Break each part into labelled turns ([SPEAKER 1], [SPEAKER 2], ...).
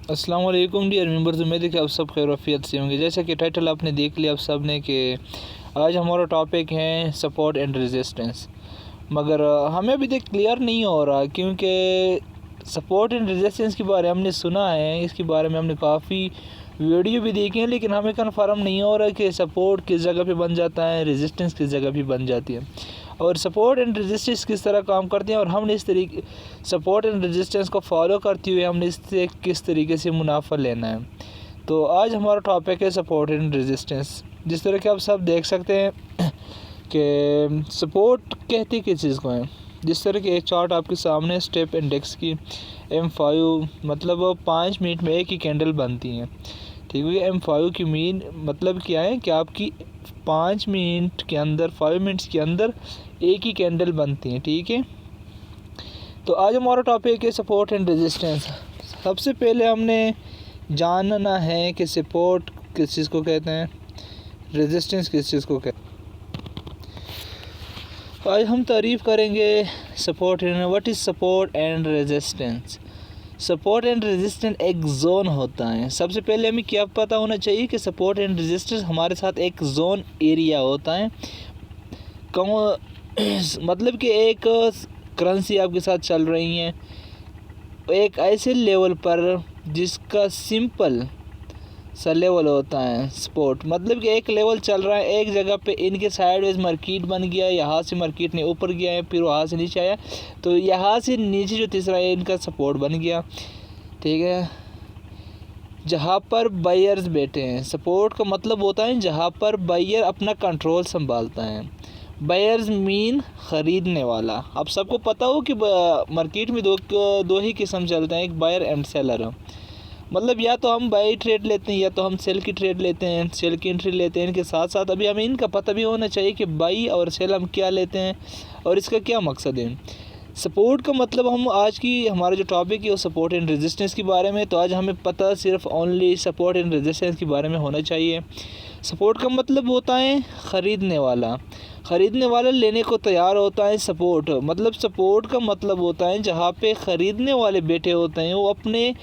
[SPEAKER 1] अस्सलाम वालेकुम dear members, उम्मीद है कि आप सब खैर वफियत से होंगे। जैसा कि टाइटल आपने देख लिया आप सब ने कि आज हमारा टॉपिक है सपोर्ट एंड रेजिस्टेंस। मगर हमें अभी तक क्लियर नहीं हो रहा क्योंकि सपोर्ट एंड रेजिस्टेंस के बारे में हमने सुना है, इसके बारे में हमने काफ़ी वीडियो भी देखी है, लेकिन हमें कन्फर्म नहीं हो रहा कि सपोर्ट किस जगह पे बन जाता है, रेजिस्टेंस किस जगह पे बन जाती है और सपोर्ट एंड रेजिस्टेंस किस तरह काम करते हैं और हमने इस तरीके सपोर्ट एंड रेजिस्टेंस को फॉलो करते हुए हमने इससे किस तरीके से मुनाफा लेना है। तो आज हमारा टॉपिक है सपोर्ट एंड रेजिस्टेंस। जिस तरह के आप सब देख सकते हैं कि सपोर्ट कहते किस चीज़ को है। जिस तरह के एक चार्ट आपके सामने स्टेप इंडेक्स की M5 मतलब 5 मिनट में एक ही कैंडल बनती हैं, ठीक है। M5 की मीन मतलब क्या है कि आपकी 5 मिनट के अंदर 5 मिनट्स के अंदर एक ही कैंडल बनती है, ठीक है। तो आज हमारा टॉपिक है सपोर्ट एंड रेजिस्टेंस। सबसे पहले हमने जानना है कि सपोर्ट किस चीज़ को कहते हैं, रेजिस्टेंस किस चीज़ को कहते हैं। आज हम तारीफ़ करेंगे support and what is support and resistance. Support and resistance एक जोन होता है। सबसे पहले हमें क्या पता होना चाहिए कि सपोर्ट एंड रेजिस्टेंस हमारे साथ एक जोन एरिया होता है। मतलब कि एक करेंसी आपके साथ चल रही है एक ऐसे लेवल पर जिसका सिंपल सा लेवल होता है सपोर्ट। मतलब कि एक लेवल चल रहा है, एक जगह पे इनके साइडवेज मार्केट बन गया, यहाँ से मार्केट ने ऊपर गया है, फिर वहाँ से नीचे आया, तो यहाँ से नीचे जो तीसरा है इनका सपोर्ट बन गया, ठीक है। जहाँ पर बायर्स बैठे हैं, सपोर्ट का मतलब होता है जहाँ पर बायर अपना कंट्रोल संभालता है। बायर्स मीन ख़रीदने वाला। अब सबको पता हो कि मार्केट में दो ही किस्म चलते हैं, एक बायर एंड सेलर। मतलब या तो हम बाई ट्रेड लेते हैं या तो हम सेल की ट्रेड लेते हैं, सेल की एंट्री लेते हैं। इनके साथ साथ अभी हमें इनका पता भी होना चाहिए कि बाई और सेल हम क्या लेते हैं और इसका क्या मकसद है। सपोर्ट का मतलब हम आज की हमारा जो टॉपिक है वो सपोर्ट एंड रेजिस्टेंस के बारे में। तो आज हमें पता सिर्फ ओनली सपोर्ट एंड रेजिस्टेंस के बारे में होना चाहिए। सपोर्ट का मतलब होता है ख़रीदने वाला, ख़रीदने वाला लेने को तैयार होता है। सपोर्ट मतलब सपोर्ट का मतलब होता है जहाँ पे ख़रीदने वाले बैठे होते हैं, वो अपने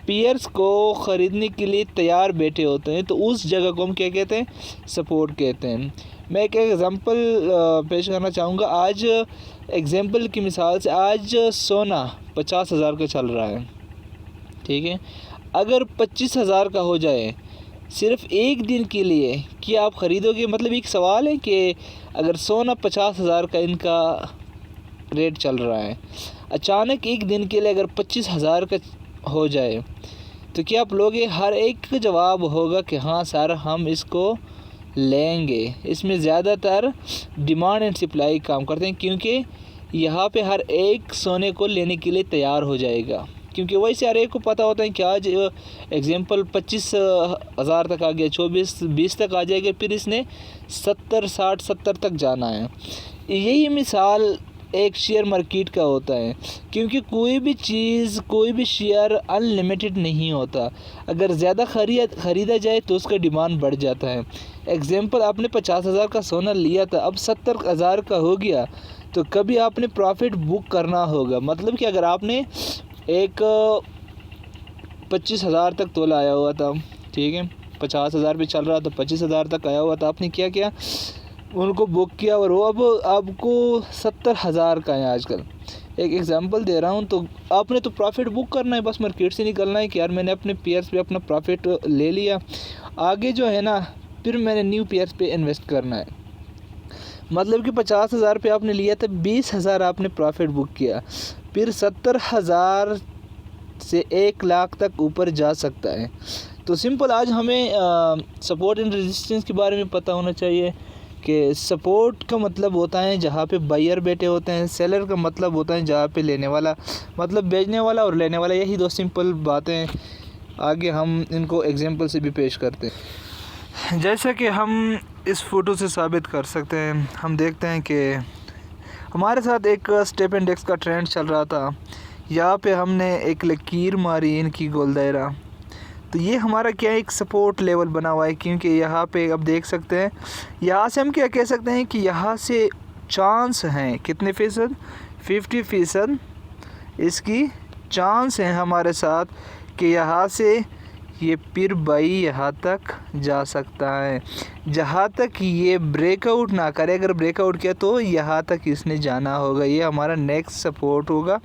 [SPEAKER 1] पीयर्स को ख़रीदने के लिए तैयार बैठे होते हैं, तो उस जगह को हम क्या कहते हैं, सपोर्ट कहते हैं। मैं एक एग्ज़ाम्पल पेश करना चाहूँगा। आज एग्ज़ाम्पल की मिसाल से आज सोना 50,000 का चल रहा है, ठीक है। अगर 25,000 का हो जाए सिर्फ़ एक दिन के लिए, क्या आप ख़रीदोगे? मतलब एक सवाल है कि अगर सोना 50,000 का इनका रेट चल रहा है, अचानक एक दिन के लिए अगर 25,000 का हो जाए तो क्या आप लोगे? हर एक का जवाब होगा कि हाँ सर हम इसको लेंगे। इसमें ज़्यादातर डिमांड एंड सप्लाई काम करते हैं, क्योंकि यहाँ पे हर एक सोने को लेने के लिए तैयार हो जाएगा, क्योंकि वैसे हर एक को पता होता है कि आज एग्जांपल 25,000 तक आ गया, 24-20 तक आ जाएगा, फिर इसने 70, 60, 70 तक जाना है। यही मिसाल एक शेयर मार्केट का होता है, क्योंकि कोई भी चीज़ कोई भी शेयर अनलिमिटेड नहीं होता। अगर ज़्यादा ख़रीदा जाए तो उसका डिमांड बढ़ जाता है। एग्जांपल आपने 50,000 का सोना लिया था, अब 70,000 का हो गया, तो कभी आपने प्रॉफिट बुक करना होगा। मतलब कि अगर आपने एक 25,000 तक तोला आया हुआ था, ठीक है, 50,000 भी चल रहा था, 25,000 तक आया हुआ था, आपने क्या किया, उनको बुक किया और वो अब आपको 70,000 का है आजकल। एक एग्जांपल दे रहा हूँ। तो आपने तो प्रॉफिट बुक करना है, बस मार्केट से निकलना है कि यार मैंने अपने पेयर्स पे अपना प्रॉफिट ले लिया, आगे जो है ना फिर मैंने न्यू पेयर्स पे इन्वेस्ट करना है। मतलब कि 50,000 पे आपने लिया था, 20,000 आपने प्रॉफिट बुक किया, फिर 70,000 से 1,00,000 तक ऊपर जा सकता है। तो सिंपल आज हमें सपोर्ट एंड रेजिस्टेंस के बारे में पता होना चाहिए कि सपोर्ट का मतलब होता है जहाँ पे बायर बैठे होते हैं, सेलर का मतलब होता है जहाँ पे लेने वाला, मतलब बेचने वाला और लेने वाला। यही दो सिंपल बातें, आगे हम इनको एग्जांपल से भी पेश करते हैं। जैसा कि हम इस फ़ोटो से साबित कर सकते हैं, हम देखते हैं कि हमारे साथ एक स्टेप इंडेक्स का ट्रेंड चल रहा था। यहाँ पे हमने एक लकीर मारी इनकी गोल दायरा, तो ये हमारा क्या एक सपोर्ट लेवल बना हुआ है, क्योंकि यहाँ पे अब देख सकते हैं, यहाँ से हम क्या कह सकते हैं कि यहाँ से चांस हैं कितने फ़ीसद, 50% इसकी चांस है हमारे साथ कि यहाँ से ये फिर बाई यहाँ तक जा सकता है, जहाँ तक ये ब्रेकआउट ना करे। अगर ब्रेकआउट किया तो यहाँ तक इसने जाना होगा, ये हमारा नेक्स्ट सपोर्ट होगा।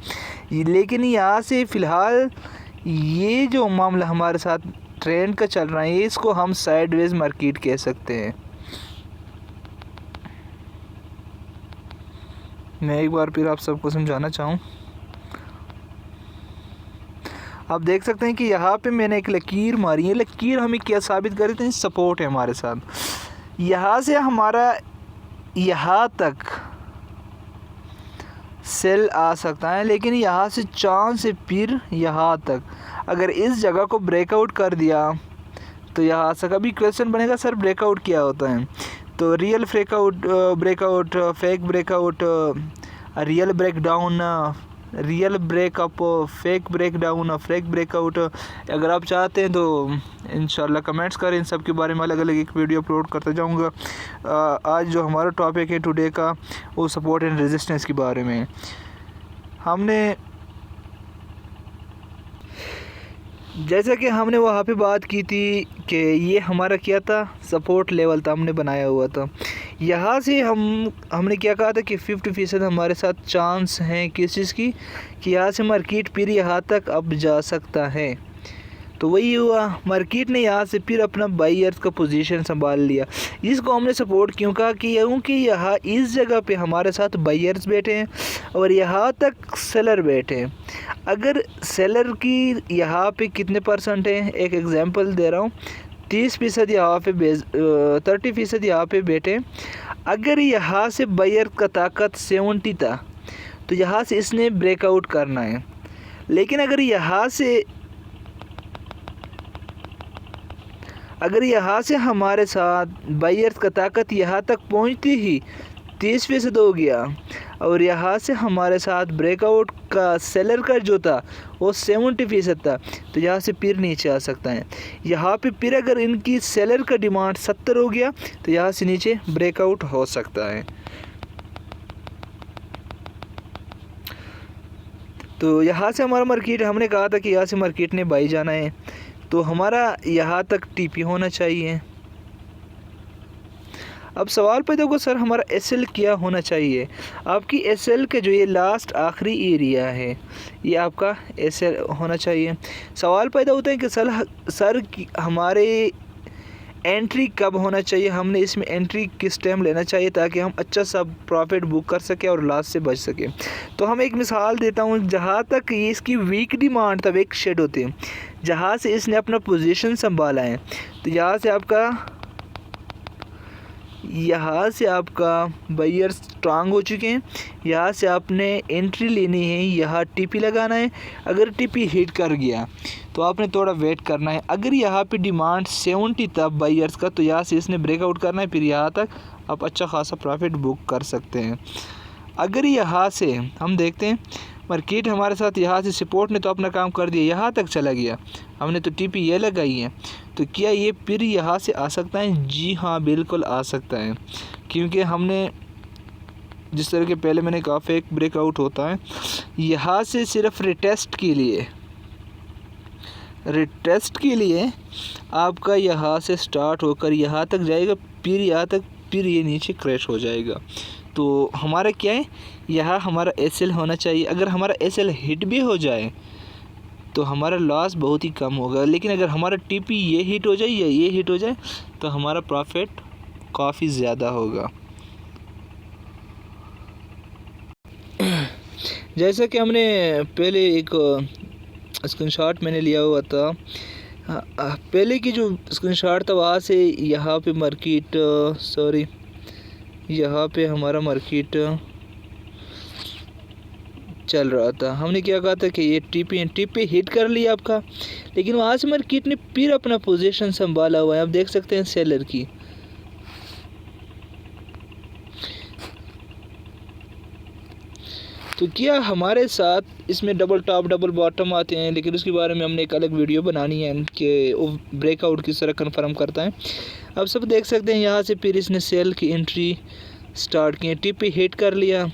[SPEAKER 1] लेकिन यहाँ से फ़िलहाल ये जो मामला हमारे साथ ट्रेंड का चल रहा है, इसको हम साइडवेज मार्केट कह सकते हैं। मैं एक बार फिर आप सबको समझाना चाहूँ, आप देख सकते हैं कि यहाँ पे मैंने एक लकीर मारी है। लकीर हमें क्या साबित कर रही है? सपोर्ट है हमारे साथ। यहाँ से हमारा यहाँ तक सेल आ सकता है, लेकिन यहाँ से चांस है फिर यहाँ तक। अगर इस जगह को ब्रेकआउट कर दिया तो यहाँ से कभी क्वेश्चन बनेगा सर ब्रेकआउट क्या होता है? तो real breakout, fake breakout, real breakdown, real breakup, fake breakdown, fake breakout. अगर आप चाहते हैं तो इंशाल्लाह कमेंट्स करें, इन सब के बारे में अलग अलग एक वीडियो अपलोड करता जाऊंगा। आज जो हमारा टॉपिक है टुडे का, वो सपोर्ट एंड रेजिस्टेंस के बारे में। हमने जैसा कि हमने वहाँ पे बात की थी कि ये हमारा क्या था, सपोर्ट लेवल था, हमने बनाया हुआ था। यहाँ से हमने क्या कहा था कि 50% हमारे साथ चांस हैं किस चीज़ की, कि यहाँ से मार्केट फिर यहाँ तक अब जा सकता है। तो वही हुआ, मार्केट ने यहाँ से फिर अपना बायर्स का पोजीशन संभाल लिया। इसको हमने सपोर्ट क्यों कहा? कि क्योंकि यहाँ इस जगह पे हमारे साथ बायर्स बैठे हैं और यहाँ तक सेलर बैठे हैं। अगर सेलर की यहाँ पे कितने परसेंट हैं, एक एग्जांपल दे रहा हूँ, 30% यहाँ पे 30% यहाँ पे बैठे। अगर यहाँ से बायर का ताकत 70 था तो यहाँ से इसने ब्रेकआउट करना है। लेकिन अगर यहाँ से हमारे साथ बायर्स का ताकत यहाँ तक पहुँचती ही 30% हो गया और यहाँ से हमारे साथ ब्रेकआउट का सेलर का जो था वो 70% था, तो यहाँ से फिर नीचे आ सकता है। यहाँ पे फिर अगर इनकी सेलर का डिमांड 70 हो गया तो यहाँ से नीचे ब्रेकआउट हो सकता है। तो यहाँ से हमारा मार्केट, हमने कहा था कि यहाँ से मार्केट ने बाई जाना है, तो हमारा यहाँ तक टीपी होना चाहिए। अब सवाल पैदा होगा सर हमारा एसएल क्या होना चाहिए? आपकी एसएल का जो ये लास्ट आखिरी एरिया है ये आपका एसएल होना चाहिए। सवाल पैदा होता है कि सर हमारे एंट्री कब होना चाहिए, हमने इसमें एंट्री किस टाइम लेना चाहिए ताकि हम अच्छा सा प्रॉफिट बुक कर सकें और लॉस से बच सकें। तो हम एक मिसाल देता हूँ, जहाँ तक ये इसकी वीक डिमांड था, वीक शेड होती है, जहाँ से इसने अपना पोजीशन संभाला है, तो यहाँ से आपका बायर स्ट्रांग हो चुके हैं। यहाँ से आपने एंट्री लेनी है, यहाँ टीपी लगाना है। अगर टीपी हिट कर गया तो आपने थोड़ा वेट करना है। अगर यहाँ पे डिमांड 70 था बायर्स का, तो यहाँ से इसने ब्रेकआउट करना है, फिर यहाँ तक आप अच्छा खासा प्रॉफिट बुक कर सकते हैं। अगर यहाँ से हम देखते हैं मार्केट हमारे साथ यहाँ से सपोर्ट ने तो अपना काम कर दिया, यहाँ तक चला गया, हमने तो टीपी ये लगाई है, तो क्या ये फिर यहाँ से आ सकता है? जी हाँ, बिल्कुल आ सकता है, क्योंकि हमने जिस तरह के पहले मैंने कहा फेक ब्रेकआउट होता है। यहाँ से सिर्फ रिटेस्ट के लिए आपका यहाँ से स्टार्ट होकर यहाँ तक जाएगा, फिर ये नीचे क्रैश हो जाएगा। तो हमारा क्या है, यहाँ हमारा एसएल होना चाहिए। अगर हमारा एसएल हिट भी हो जाए तो हमारा लॉस बहुत ही कम होगा, लेकिन अगर हमारा टीपी ये हिट हो जाए या ये हिट हो जाए तो हमारा प्रॉफिट काफ़ी ज़्यादा होगा। जैसा कि हमने पहले एक स्क्रीनशॉट मैंने लिया हुआ था, पहले की जो स्क्रीनशॉट था वहाँ से यहाँ पे मार्केट यहाँ पे हमारा मार्केट चल रहा था। हमने क्या कहा था कि ये टीपी हिट कर लिया आपका, लेकिन वहाँ से मार्केट ने फिर अपना पोजीशन संभाला हुआ है। आप देख सकते हैं सेलर की। तो क्या हमारे साथ इसमें डबल टॉप डबल बॉटम आते हैं, लेकिन उसके बारे में हमने एक अलग वीडियो बनानी है कि वो ब्रेकआउट किस तरह कन्फर्म करता है। आप सब देख सकते हैं यहाँ से फिर इसने सेल की एंट्री स्टार्ट किए, टीपी हिट कर लिया,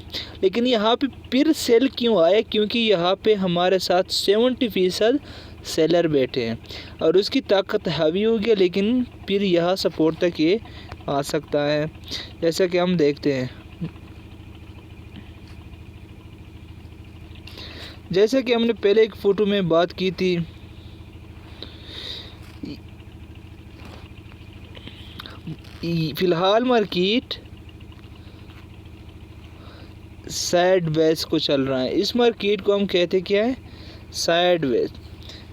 [SPEAKER 1] लेकिन यहाँ पे फिर सेल क्यों आया? क्योंकि यहाँ पे हमारे साथ 70% सेलर बैठे हैं और उसकी ताकत हावी हो गया, लेकिन फिर यह सपोर्ट तक ये आ सकता है, जैसा कि हम देखते हैं। जैसा कि हमने पहले एक फ़ोटो में बात की थी, फ़िलहाल मार्केट साइडवेज को चल रहा है। इस मार्केट को हम कहते क्या है, साइडवेज।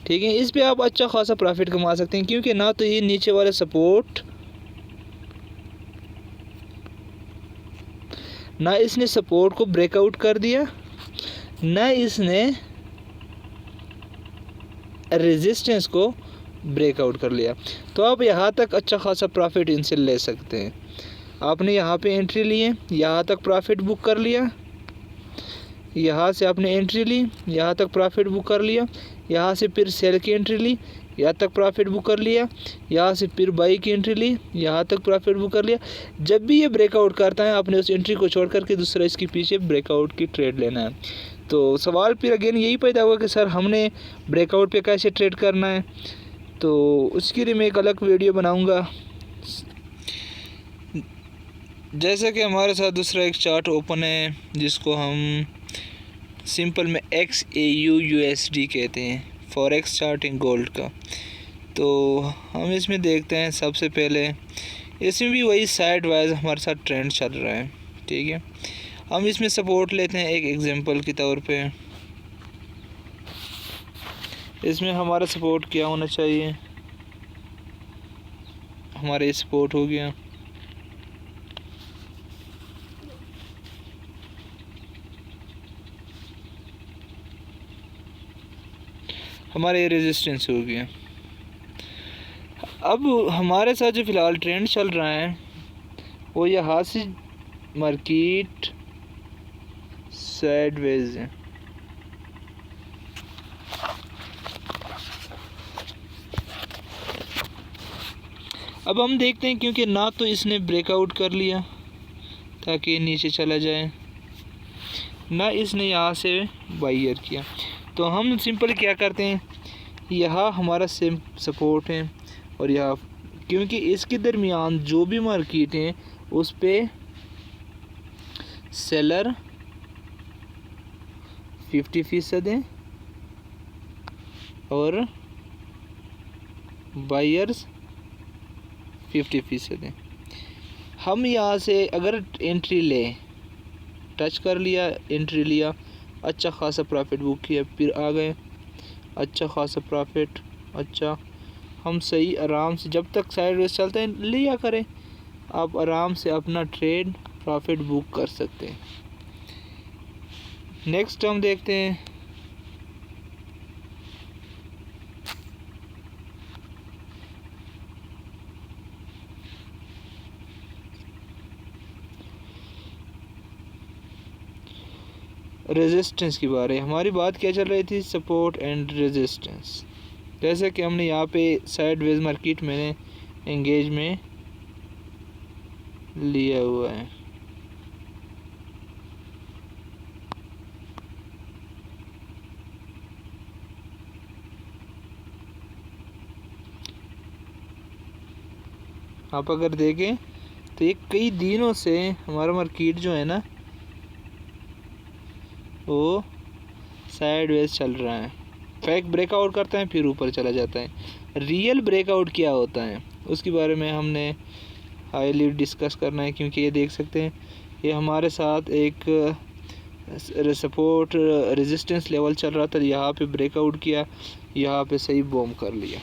[SPEAKER 1] ठीक है, इस पे आप अच्छा खासा प्रॉफिट कमा सकते हैं, क्योंकि ना तो ये नीचे वाला सपोर्ट, ना इसने सपोर्ट को ब्रेकआउट कर दिया, ना इसने रेजिस्टेंस को ब्रेकआउट कर लिया। तो आप यहाँ तक अच्छा खासा प्रॉफिट इनसे ले सकते हैं। आपने यहाँ पे एंट्री लिए, यहाँ तक प्रॉफिट बुक कर लिया, यहाँ से आपने एंट्री ली, यहाँ तक प्रॉफिट बुक कर लिया, यहाँ से फिर सेल की एंट्री ली, यहाँ तक प्रॉफिट बुक कर लिया, यहाँ से फिर बाई की एंट्री ली, यहाँ तक प्रॉफिट बुक कर लिया। जब भी ये ब्रेकआउट करता है, आपने उस एंट्री को छोड़ करके दूसरा इसके पीछे ब्रेकआउट की ट्रेड लेना है। तो सवाल फिर अगेन यही पैदा हुआ कि सर हमने ब्रेकआउट पे कैसे ट्रेड करना है। तो उसके लिए मैं एक अलग वीडियो बनाऊँगा। जैसा कि हमारे साथ दूसरा एक चार्ट ओपन है, जिसको हम सिंपल में XAUUSD कहते हैं, फॉरेक्स चार्ट इन गोल्ड का। तो हम इसमें देखते हैं, सबसे पहले इसमें भी वही साइड वाइज हमारे साथ ट्रेंड चल रहा है। ठीक है, हम इसमें सपोर्ट लेते हैं एक एग्जांपल के तौर पे। इसमें हमारा सपोर्ट क्या होना चाहिए, हमारा सपोर्ट हो गया, हमारा ये रेजिस्टेंस हो गया। अब हमारे साथ जो फ़िलहाल ट्रेंड चल रहा है, वो यहाँ से मार्केट साइडवेज है। अब हम देखते हैं, क्योंकि ना तो इसने ब्रेकआउट कर लिया ताकि नीचे चला जाए, ना इसने यहाँ से बायर किया। तो हम सिंपल क्या करते हैं, यहाँ हमारा सेम सपोर्ट है और यहाँ, क्योंकि इसके दरमियान जो भी मार्केट है उस पे सेलर 50% है और बायर्स 50% है। हम यहाँ से अगर एंट्री ले, टच कर लिया, एंट्री लिया, अच्छा खासा प्रॉफिट बुक किया, फिर आ गए, अच्छा खासा प्रॉफिट, अच्छा हम सही आराम से जब तक साइडवेज चलते हैं लिया करें, आप आराम से अपना ट्रेड प्रॉफिट बुक कर सकते हैं। नेक्स्ट हम देखते हैं, रेजिस्टेंस की बारे। हमारी बात क्या चल रही थी, सपोर्ट एंड रेजिस्टेंस। जैसे कि हमने यहाँ पे साइडवेज मार्केट मैंने एंगेज में लिया हुआ है। आप अगर देखें तो ये कई दिनों से हमारा मार्केट जो है ना, वो साइडवेज चल रहा है। फेक ब्रेकआउट करते हैं फिर ऊपर चला जाता है। रियल ब्रेकआउट क्या होता है उसके बारे में हमने हाईली डिस्कस करना है, क्योंकि ये देख सकते हैं ये हमारे साथ एक सपोर्ट रेजिस्टेंस लेवल चल रहा था, यहाँ पे ब्रेकआउट किया, यहाँ पे सही बॉम कर लिया।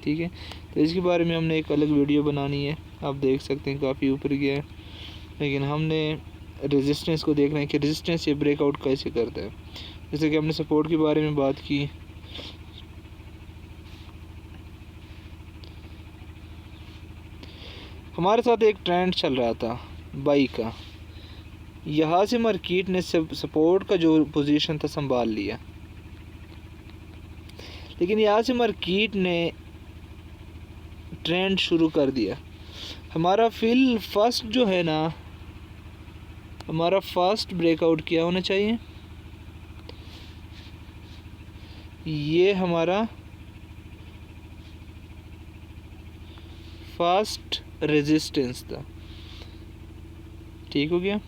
[SPEAKER 1] ठीक है, तो इसके बारे में हमने एक अलग वीडियो बनानी है। आप देख सकते हैं काफ़ी ऊपर गया है, लेकिन हमने रेजिस्टेंस को देखना है कि रेजिस्टेंस ये ब्रेकआउट कैसे करता है। जैसे कि हमने सपोर्ट के बारे में बात की, हमारे साथ एक ट्रेंड चल रहा था बाई का, यहाँ से मार्केट ने सपोर्ट का जो पोजीशन था संभाल लिया, लेकिन यहाँ से मार्केट ने ट्रेंड शुरू कर दिया। हमारा फर्स्ट जो है ना, हमारा फर्स्ट ब्रेकआउट क्या होना चाहिए, ये हमारा फास्ट रेजिस्टेंस था, ठीक हो गया।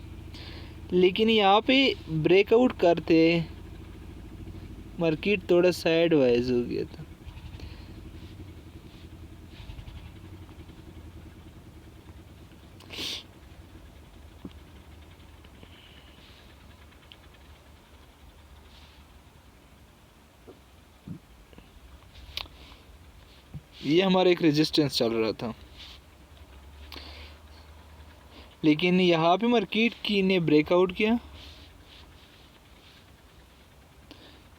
[SPEAKER 1] लेकिन यहाँ पे ब्रेकआउट करते मार्केट थोड़ा साइड वाइज हो गया था। ये हमारा एक रेजिस्टेंस चल रहा था, लेकिन यहाँ पे मार्केट की ने ब्रेकआउट किया,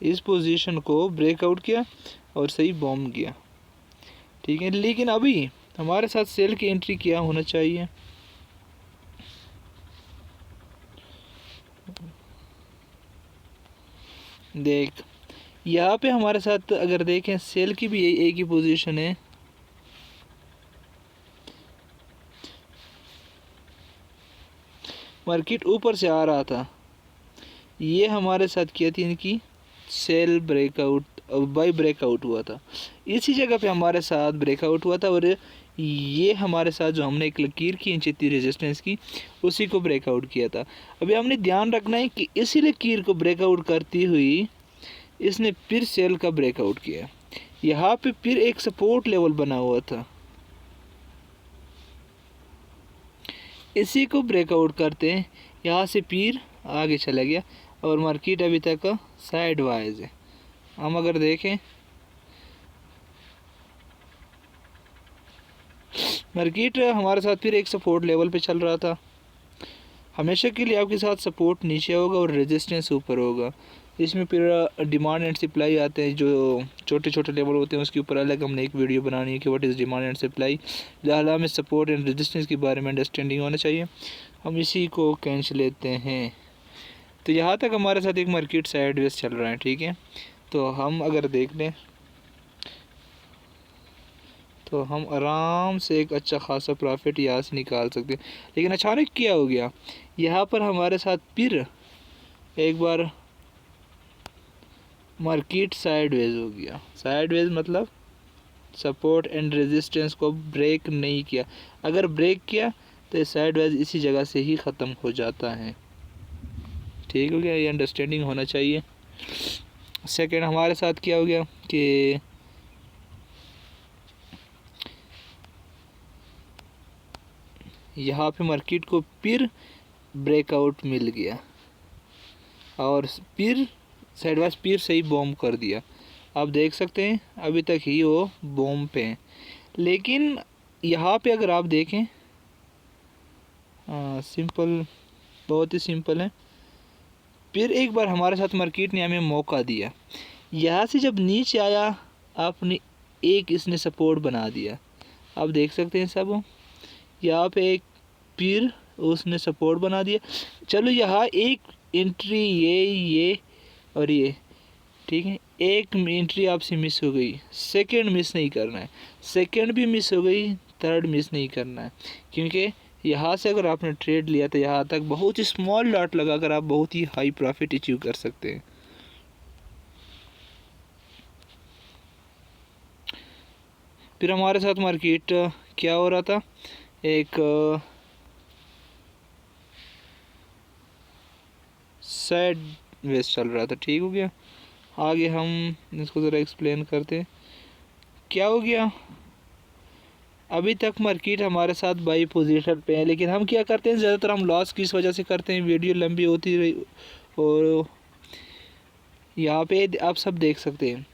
[SPEAKER 1] इस पोजीशन को ब्रेकआउट किया और सही बॉम्ब किया, ठीक है। लेकिन अभी हमारे साथ सेल की एंट्री क्या होना चाहिए, देख यहाँ पे हमारे साथ अगर देखें सेल की भी एक ही पोजीशन है, मार्केट ऊपर से आ रहा था, ये हमारे साथ क्या थी इनकी सेल ब्रेकआउट बाई ब्रेकआउट हुआ था, इसी जगह पे हमारे साथ ब्रेकआउट हुआ था और ये हमारे साथ जो हमने एक लकीर खींची थी रेजिस्टेंस की उसी को ब्रेकआउट किया था। अभी हमने ध्यान रखना है कि इसी लकीर को ब्रेकआउट करती हुई इसने फिर सेल का ब्रेकआउट किया, यहाँ पे फिर एक सपोर्ट लेवल बना हुआ था, इसी को ब्रेकआउट करते हैं यहाँ से फिर आगे चला गया और मार्केट अभी तक साइड वाइज है। हम अगर देखें मार्केट हमारे साथ फिर एक सपोर्ट लेवल पे चल रहा था, हमेशा के लिए आपके साथ सपोर्ट नीचे होगा और रेजिस्टेंस ऊपर होगा, इसमें फिर डिमांड एंड सप्लाई आते हैं, जो छोटे छोटे लेवल होते हैं उसके ऊपर अलग हमने एक वीडियो बनानी है कि what is demand and supply. फिलहाल हमें सपोर्ट एंड रेजिस्टेंस के बारे में अंडरस्टैंडिंग होना चाहिए, हम इसी को खींच लेते हैं। तो यहाँ तक हमारे साथ एक मार्केट साइडवेज चल रहा है, ठीक है। तो हम अगर देख लें तो हम आराम से एक अच्छा खासा प्रॉफिट यहाँ से निकाल सकते हैं। लेकिन अचानक क्या हो गया, यहाँ पर हमारे साथ फिर एक बार मार्केट साइडवेज हो गया। साइडवेज मतलब सपोर्ट एंड रेजिस्टेंस को ब्रेक नहीं किया, अगर ब्रेक किया तो साइडवेज इसी जगह से ही ख़त्म हो जाता है, ठीक हो गया। ये अंडरस्टैंडिंग होना चाहिए। सेकंड हमारे साथ क्या हो गया कि यहाँ पे मार्केट को फिर ब्रेकआउट मिल गया और फिर साइडवाइज फिर सही बॉम्ब कर दिया, आप देख सकते हैं अभी तक ही वो बॉम्ब पे हैं। लेकिन यहाँ पे अगर आप देखें सिंपल, बहुत ही सिंपल है। फिर एक बार हमारे साथ मार्केट ने हमें मौका दिया, यहाँ से जब नीचे आया आपने एक इसने सपोर्ट बना दिया, आप देख सकते हैं सब यहाँ पे एक फिर उसने सपोर्ट बना दिया। चलो यहाँ एक एंट्री ये और ये, ठीक है, एक एंट्री आपसे मिस हो गई, सेकंड मिस नहीं करना है, सेकंड भी मिस हो गई, थर्ड मिस नहीं करना है, क्योंकि यहाँ से अगर आपने ट्रेड लिया तो यहाँ तक बहुत ही स्मॉल लॉट लगाकर आप बहुत ही हाई प्रॉफिट अचीव कर सकते हैं। फिर हमारे साथ मार्केट क्या हो रहा था, एक साइड वेज चल रहा था, ठीक हो गया। आगे हम इसको ज़रा एक्सप्लेन करते हैं क्या हो गया। अभी तक मार्केट हमारे साथ बाई पोजीशन पे है, लेकिन हम क्या करते हैं ज़्यादातर हम लॉस किस वजह से करते हैं, वीडियो लंबी होती रही और यहाँ पे आप सब देख सकते हैं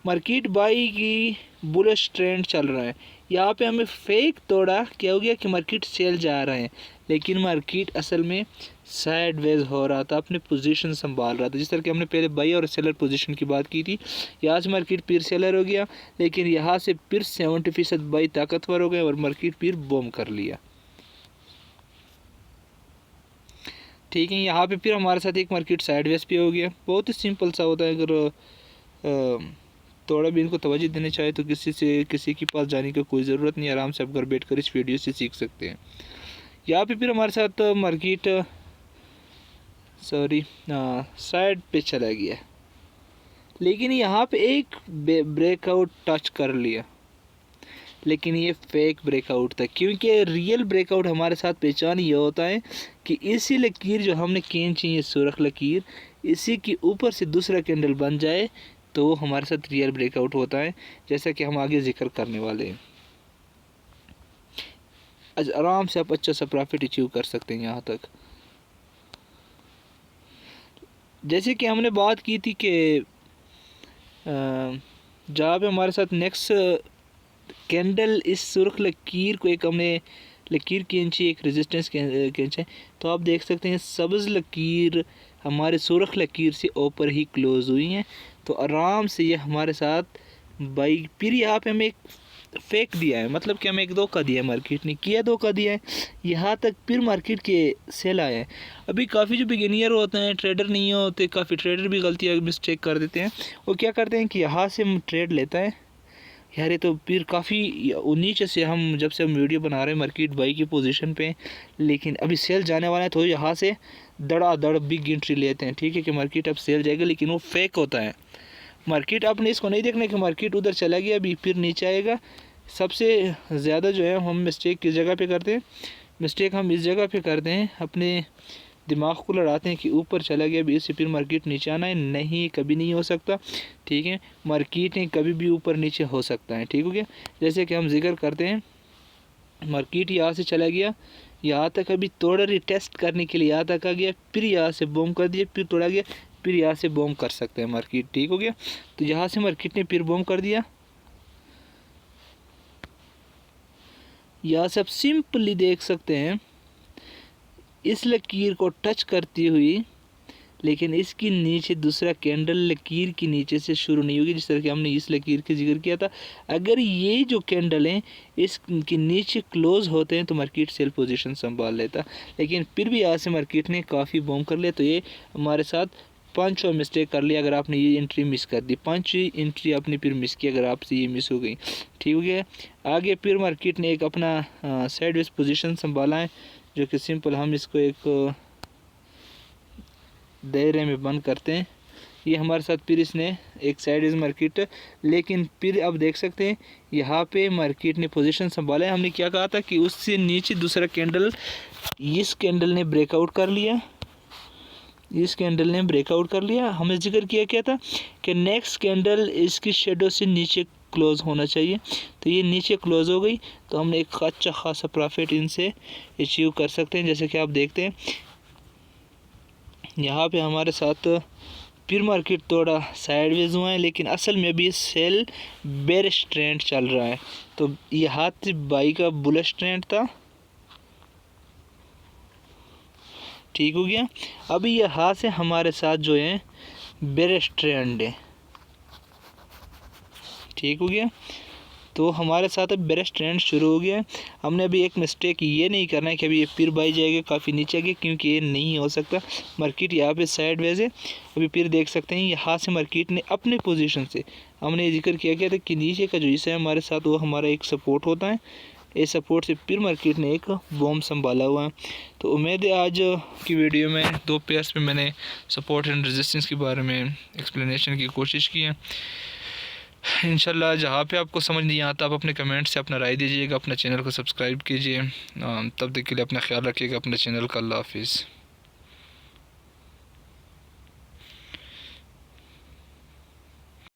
[SPEAKER 1] मार्केट बाई की बुलिश ट्रेंड चल रहा है। यहाँ पे हमें फेक तोड़ा, क्या हो गया कि मार्केट सेल जा रहे हैं, लेकिन मार्केट असल में साइडवेज हो रहा था, अपने पोजीशन संभाल रहा था। जिस तरह कि हमने पहले बाई और सेलर पोजीशन की बात की थी, यहाँ से मार्केट फिर सेलर हो गया, लेकिन यहाँ से फिर 70% बाई ताकतवर हो गए और मार्केट फिर बॉम कर लिया, ठीक है। यहाँ पे फिर हमारे साथ एक मार्केट साइडवेज पे हो गया, बहुत ही सिंपल सा होता है। अगर थोड़ा भी इनको तवज्जो देनी चाहे तो किसी के पास जाने की कोई ज़रूरत नहीं, आराम से आप घर बैठ कर इस वीडियो से सीख सकते हैं। यहाँ पे फिर हमारे साथ मार्केट साइड पे चला गया, लेकिन यहाँ पे एक ब्रेकआउट टच कर लिया, लेकिन ये फेक ब्रेकआउट था, क्योंकि रियल ब्रेकआउट हमारे साथ पहचान ये होता है कि इसी लकीर जो हमने खींची ये सुरख लकीर, इसी के ऊपर से दूसरा कैंडल बन जाए तो वो हमारे साथ रियल ब्रेकआउट होता है, जैसा कि हम आगे जिक्र करने वाले हैं। आज आराम से आप अच्छा सा प्रॉफिट अचीव कर सकते हैं यहाँ तक। जैसे कि हमने बात की थी कि जहाँ पे हमारे साथ नेक्स्ट कैंडल इस सुर्ख लकीर को एक हमने लकीर खींची, एक रेजिस्टेंस खींचे, तो आप देख सकते हैं सब्ज़ लकीर हमारे सुर्ख लकीर से ऊपर ही क्लोज़ हुई हैं। तो आराम से ये हमारे साथ बाई फिर यहाँ पे हमें एक फेक दिया है, मतलब कि हमें एक धोखा दिया है, मार्केट ने किया धोखा दिया है, यहाँ तक फिर मार्केट के सेल आए हैं। अभी काफ़ी जो बिगिनियर होते हैं, ट्रेडर नहीं होते, काफ़ी ट्रेडर भी गलती मिस्टेक कर देते हैं। वो क्या करते हैं कि यहाँ से हम ट्रेड लेता है यार, ये तो फिर काफ़ी नीचे से हम जब से हम वीडियो बना रहे हैं मार्केट बाई की पोजीशन पे, लेकिन अभी सेल जाने वाला है तो यहाँ से धड़ाधड़ बिग एंट्री लेते हैं। ठीक है कि मार्केट अब सेल जाएगा, लेकिन वो फेक होता है। मार्केट आपने इसको नहीं देखना कि मार्केट उधर चला गया अभी फिर नीचे आएगा। सबसे ज़्यादा जो है हम मिस्टेक किस जगह पे करते हैं, मिस्टेक हम इस जगह पे करते हैं, अपने दिमाग को लड़ाते हैं कि ऊपर चला गया अभी इससे फिर मार्केट नीचे आना है। नहीं, कभी नहीं हो सकता। ठीक है, मार्केट ने कभी भी ऊपर नीचे हो सकता है। ठीक हो गया, जैसे कि हम जिक्र करते हैं मार्केट यहाँ से चला गया, यहाँ तक अभी थोड़ा रिटेस्ट करने के लिए यहाँ तक आ गया, फिर यहाँ से बूम कर दिया, फिर तोड़ा गया, फिर यहाँ से बूम कर सकते हैं मार्केट। ठीक हो गया, तो यहाँ से मार्केट ने फिर बूम कर दिया। यहाँ से आप सिंपली देख सकते हैं इस लकीर को टच करती हुई, लेकिन इसकी नीचे दूसरा कैंडल लकीर की नीचे से शुरू नहीं होगी, जिस तरह कि हमने इस लकीर का जिक्र किया था। अगर ये जो कैंडल हैं इसके नीचे क्लोज होते हैं तो मार्केट सेल पोजीशन संभाल लेता, लेकिन फिर भी यहाँ से मार्केट ने काफ़ी बूम कर लिया। तो ये हमारे साथ पांचवा मिस्टेक कर लिया। अगर आपने ये एंट्री मिस कर दी, पांचवी एंट्री आपने फिर मिस की अगर आपसे ये मिस हो गई। ठीक हो गया, आगे फिर मार्केट ने एक अपना साइडवेज पोजीशन संभाला है, जो कि सिंपल हम इसको एक दायरे में बंद करते हैं। ये हमारे साथ फिर इसने एक साइडवेज मार्केट, लेकिन फिर अब देख सकते हैं यहाँ पे मार्केट ने पोजीशन संभाला है। हमने क्या कहा था कि उससे नीचे दूसरा कैंडल, इस कैंडल ने ब्रेकआउट कर लिया, इस कैंडल ने ब्रेकआउट कर लिया। हमने जिक्र किया क्या था कि नेक्स्ट कैंडल इसकी शेडो से नीचे क्लोज होना चाहिए, तो ये नीचे क्लोज हो गई, तो हमने एक अच्छा खासा प्रॉफिट इनसे अचीव कर सकते हैं। जैसे कि आप देखते हैं यहाँ पे हमारे साथ फिर मार्केट थोड़ा साइडवेज हुआ है, लेकिन असल में भी सेल बेरिश ट्रेंड चल रहा है। तो यहाँ से बाई का बुलिश ट्रेंड था। ठीक हो गया, अभी यहाँ से हमारे साथ जो है बेरिश ट्रेंड है। ठीक हो गया, तो हमारे साथ अब बेरिश ट्रेंड शुरू हो गया है। हमने अभी एक मिस्टेक ये नहीं करना है कि अभी ये फिर बाई जाएगा काफ़ी नीचे आगे, क्योंकि ये नहीं हो सकता। मार्केट यहाँ पे साइडवेज है। अभी फिर देख सकते हैं यहाँ से मार्केट ने अपने पोजीशन से, हमने जिक्र किया गया था कि नीचे का जो हिस्सा है हमारे साथ वो हमारा एक सपोर्ट होता है, इस सपोर्ट से फिर मार्केट ने एक बॉम्ब संभाला हुआ है। तो उम्मीद है आज की वीडियो में दो पेयर्स में मैंने सपोर्ट एंड रेजिस्टेंस के बारे में एक्सप्लेनेशन की कोशिश की है। इंशाल्लाह जहाँ पे आपको समझ नहीं आता आप अपने कमेंट से अपना राय दीजिएगा, अपना चैनल को सब्सक्राइब कीजिए। तब तक के लिए अपना ख्याल रखिएगा, अपने चैनल का। अल्लाह हाफिज़।